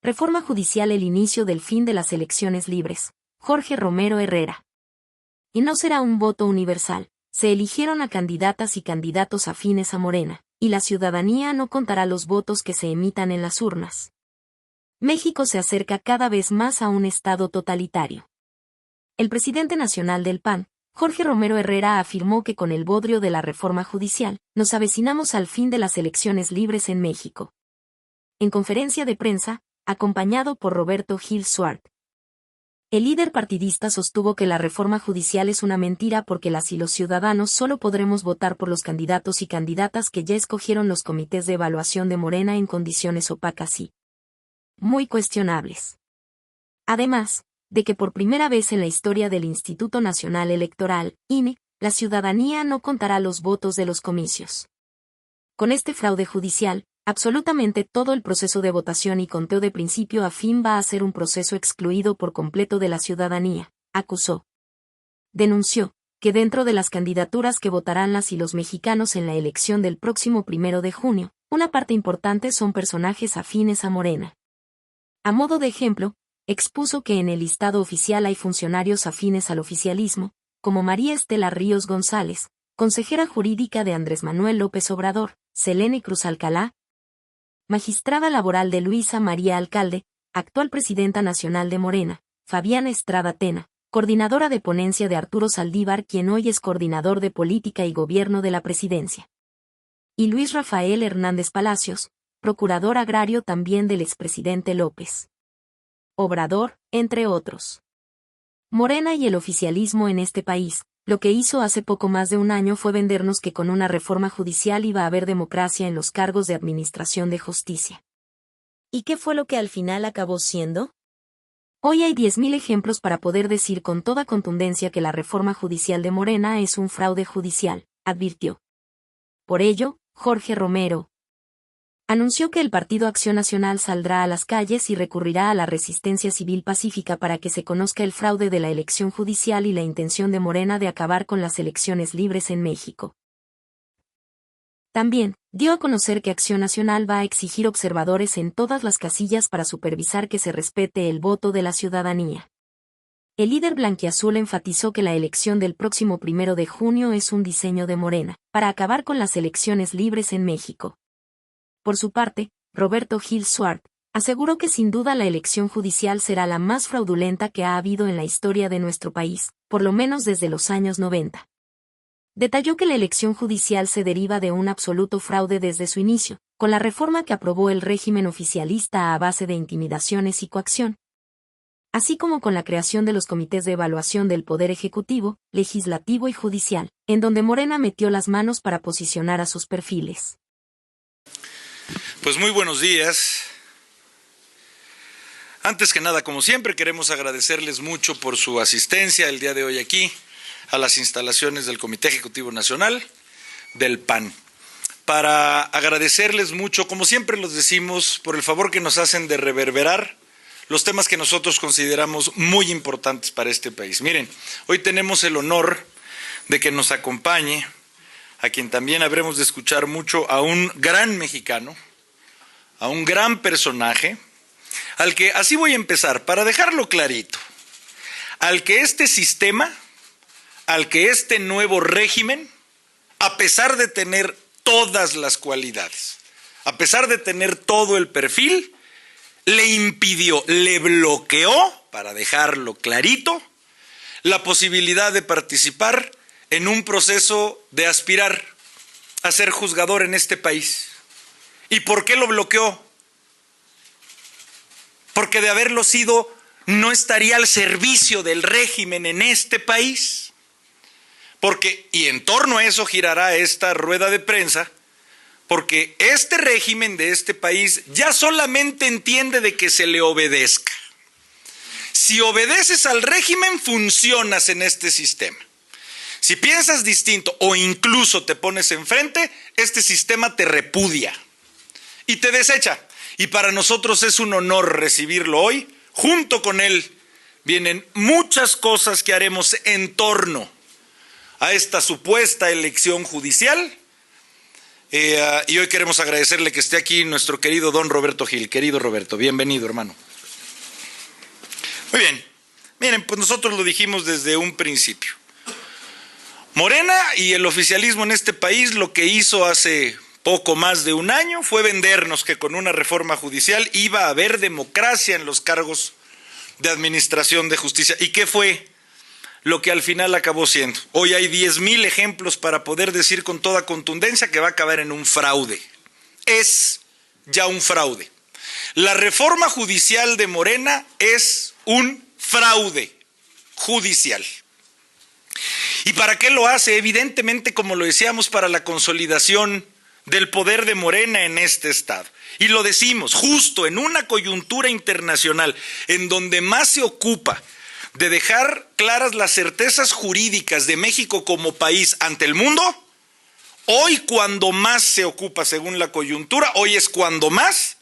Reforma judicial: el inicio del fin de las elecciones libres. Jorge Romero Herrera. Y no será un voto universal. Se eligieron a candidatas y candidatos afines a Morena, y la ciudadanía no contará los votos que se emitan en las urnas. México se acerca cada vez más a un estado totalitario. El presidente nacional del PAN, Jorge Romero Herrera, afirmó que con el bodrio de la reforma judicial, nos avecinamos al fin de las elecciones libres en México. En conferencia de prensa, acompañado por Roberto Gil Suart, el líder partidista sostuvo que la reforma judicial es una mentira porque las y los ciudadanos solo podremos votar por los candidatos y candidatas que ya escogieron los comités de evaluación de Morena en condiciones opacas y muy cuestionables. Además, de que por primera vez en la historia del Instituto Nacional Electoral, INE, la ciudadanía no contará los votos de los comicios. Con este fraude judicial, absolutamente todo el proceso de votación y conteo de principio a fin va a ser un proceso excluido por completo de la ciudadanía, acusó. Denunció que dentro de las candidaturas que votarán las y los mexicanos en la elección del próximo 1 de junio, una parte importante son personajes afines a Morena. A modo de ejemplo, expuso que en el listado oficial hay funcionarios afines al oficialismo, como María Estela Ríos González, consejera jurídica de Andrés Manuel López Obrador, Selene Cruz Alcalá, magistrada laboral de Luisa María Alcalde, actual presidenta nacional de Morena, Fabiana Estrada Tena, coordinadora de ponencia de Arturo Saldívar, quien hoy es coordinador de política y gobierno de la presidencia, y Luis Rafael Hernández Palacios, procurador agrario también del expresidente López Obrador, entre otros. Morena y el oficialismo en este país, lo que hizo hace poco más de un año fue vendernos que con una reforma judicial iba a haber democracia en los cargos de administración de justicia. ¿Y qué fue lo que al final acabó siendo? Hoy hay 10.000 ejemplos para poder decir con toda contundencia que la reforma judicial de Morena es un fraude judicial, advirtió. Por ello, Jorge Romero anunció que el Partido Acción Nacional saldrá a las calles y recurrirá a la resistencia civil pacífica para que se conozca el fraude de la elección judicial y la intención de Morena de acabar con las elecciones libres en México. También, dio a conocer que Acción Nacional va a exigir observadores en todas las casillas para supervisar que se respete el voto de la ciudadanía. El líder blanquiazul enfatizó que la elección del próximo 1 de junio es un diseño de Morena, para acabar con las elecciones libres en México. Por su parte, Roberto Gil Suart aseguró que sin duda la elección judicial será la más fraudulenta que ha habido en la historia de nuestro país, por lo menos desde los años 90. Detalló que la elección judicial se deriva de un absoluto fraude desde su inicio, con la reforma que aprobó el régimen oficialista a base de intimidaciones y coacción, así como con la creación de los comités de evaluación del Poder Ejecutivo, Legislativo y Judicial, en donde Morena metió las manos para posicionar a sus perfiles. Pues muy buenos días. Antes que nada, como siempre, queremos agradecerles mucho por su asistencia el día de hoy aquí a las instalaciones del Comité Ejecutivo Nacional del PAN. Para agradecerles mucho, como siempre los decimos, por el favor que nos hacen de reverberar los temas que nosotros consideramos muy importantes para este país. Miren, hoy tenemos el honor de que nos acompañe, a quien también habremos de escuchar mucho, a un gran mexicano, a un gran personaje, al que, así voy a empezar, para dejarlo clarito, al que este sistema, al que este nuevo régimen, a pesar de tener todas las cualidades, a pesar de tener todo el perfil, le impidió, le bloqueó, para dejarlo clarito, la posibilidad de participar en un proceso de aspirar a ser juzgador en este país. ¿Y por qué lo bloqueó? Porque de haberlo sido, no estaría al servicio del régimen en este país. Porque, y en torno a eso girará esta rueda de prensa, porque este régimen de este país ya solamente entiende de que se le obedezca. Si obedeces al régimen, funcionas en este sistema. Si piensas distinto o incluso te pones enfrente, este sistema te repudia y te desecha. Y para nosotros es un honor recibirlo hoy. Junto con él vienen muchas cosas que haremos en torno a esta supuesta elección judicial Y hoy queremos agradecerle que esté aquí nuestro querido don Roberto Gil. Querido Roberto, bienvenido, hermano. Muy bien. Miren, pues nosotros lo dijimos desde un principio. Morena y el oficialismo en este país lo que hizo hace poco más de un año fue vendernos que con una reforma judicial iba a haber democracia en los cargos de administración de justicia. ¿Y qué fue lo que al final acabó siendo? Hoy hay 10,000 ejemplos para poder decir con toda contundencia que va a acabar en un fraude. Es ya un fraude. La reforma judicial de Morena es un fraude judicial. ¿Y para qué lo hace? Evidentemente, como lo decíamos, para la consolidación del poder de Morena en este estado. Y lo decimos justo en una coyuntura internacional en donde más se ocupa de dejar claras las certezas jurídicas de México como país ante el mundo. Hoy cuando más se ocupa, según la coyuntura, hoy es cuando más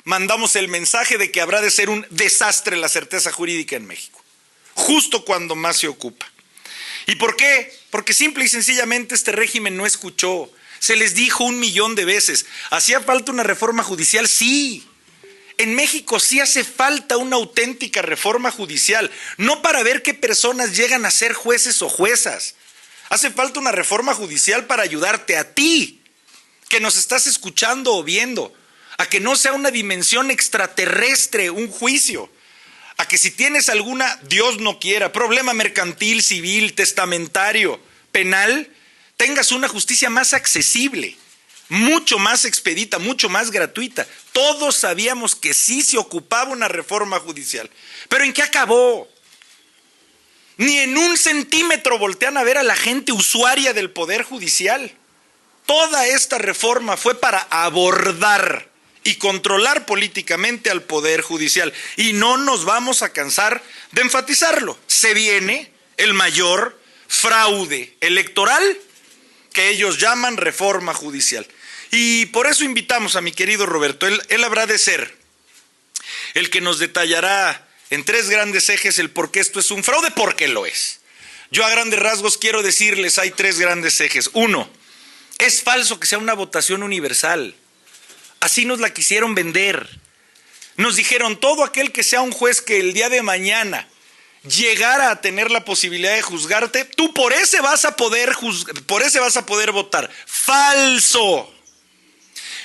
mandamos el mensaje de que habrá de ser un desastre la certeza jurídica en México. Justo cuando más se ocupa. ¿Y por qué? Porque simple y sencillamente este régimen no escuchó. Se les dijo 1,000,000 de veces. ¿Hacía falta una reforma judicial? Sí. En México sí hace falta una auténtica reforma judicial. No para ver qué personas llegan a ser jueces o juezas. Hace falta una reforma judicial para ayudarte a ti, que nos estás escuchando o viendo, a que no sea una dimensión extraterrestre un juicio. A que si tienes alguna, Dios no quiera, problema mercantil, civil, testamentario, penal, tengas una justicia más accesible, mucho más expedita, mucho más gratuita. Todos sabíamos que sí se ocupaba una reforma judicial. ¿Pero en qué acabó? Ni en un centímetro voltean a ver a la gente usuaria del Poder Judicial. Toda esta reforma fue para abordar y controlar políticamente al Poder Judicial. Y no nos vamos a cansar de enfatizarlo. Se viene el mayor fraude electoral que ellos llaman reforma judicial. Y por eso invitamos a mi querido Roberto. Él habrá de ser el que nos detallará en 3 grandes ejes el por qué esto es un fraude, porque lo es. Yo a grandes rasgos quiero decirles, hay 3 grandes ejes. 1, es falso que sea una votación universal. Así nos la quisieron vender. Nos dijeron, todo aquel que sea un juez que el día de mañana llegara a tener la posibilidad de juzgarte, tú por ese vas a poder votar. Falso.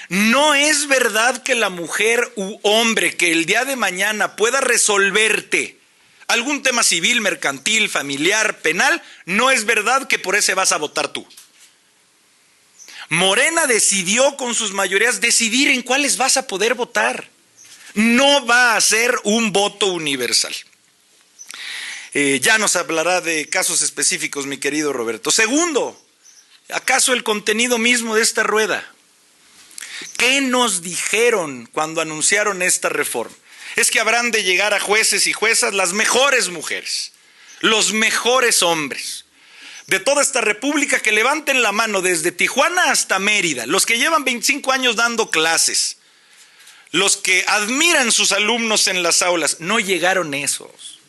No es verdad que la mujer u hombre que el día de mañana pueda resolverte algún tema civil, mercantil, familiar, penal, no es verdad que por ese vas a votar tú. Morena decidió con sus mayorías decidir en cuáles vas a poder votar. No va a ser un voto universal. Ya nos hablará de casos específicos, mi querido Roberto. Segundo, ¿acaso el contenido mismo de esta rueda? ¿Qué nos dijeron cuando anunciaron esta reforma? Es que habrán de llegar a jueces y juezas las mejores mujeres, los mejores hombres de toda esta república, que levanten la mano desde Tijuana hasta Mérida, los que llevan 25 años dando clases, los que admiran sus alumnos en las aulas. No llegaron esos.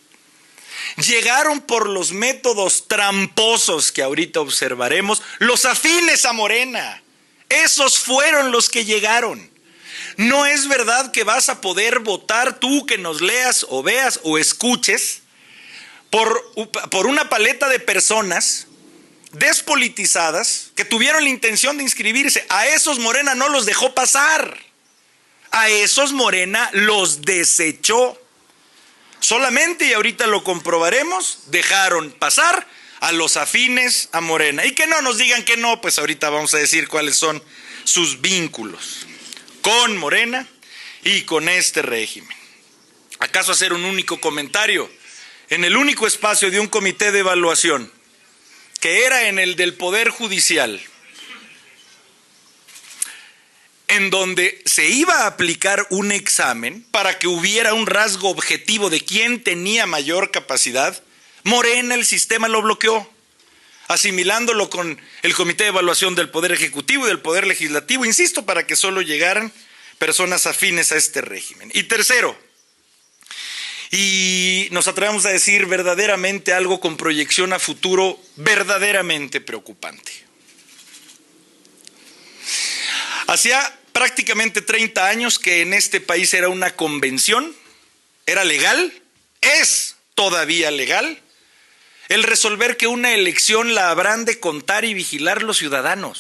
Llegaron por los métodos tramposos que ahorita observaremos, los afines a Morena. Esos fueron los que llegaron. No es verdad que vas a poder votar tú, que nos leas o veas o escuches, por una paleta de personas despolitizadas que tuvieron la intención de inscribirse. A esos Morena no los dejó pasar. A esos Morena los desechó. Solamente, y ahorita lo comprobaremos, dejaron pasar a los afines a Morena. Y que no nos digan que no, pues ahorita vamos a decir cuáles son sus vínculos con Morena y con este régimen. ¿Acaso hacer un único comentario en el único espacio de un comité de evaluación, que era en el del Poder Judicial, en donde se iba a aplicar un examen para que hubiera un rasgo objetivo de quién tenía mayor capacidad? Morena, el sistema lo bloqueó, asimilándolo con el Comité de Evaluación del Poder Ejecutivo y del Poder Legislativo, insisto, para que solo llegaran personas afines a este régimen. Y tercero, y nos atrevemos a decir verdaderamente algo con proyección a futuro verdaderamente preocupante. Hacía prácticamente 30 años que en este país era una convención, era legal, es todavía legal, el resolver que una elección la habrán de contar y vigilar los ciudadanos.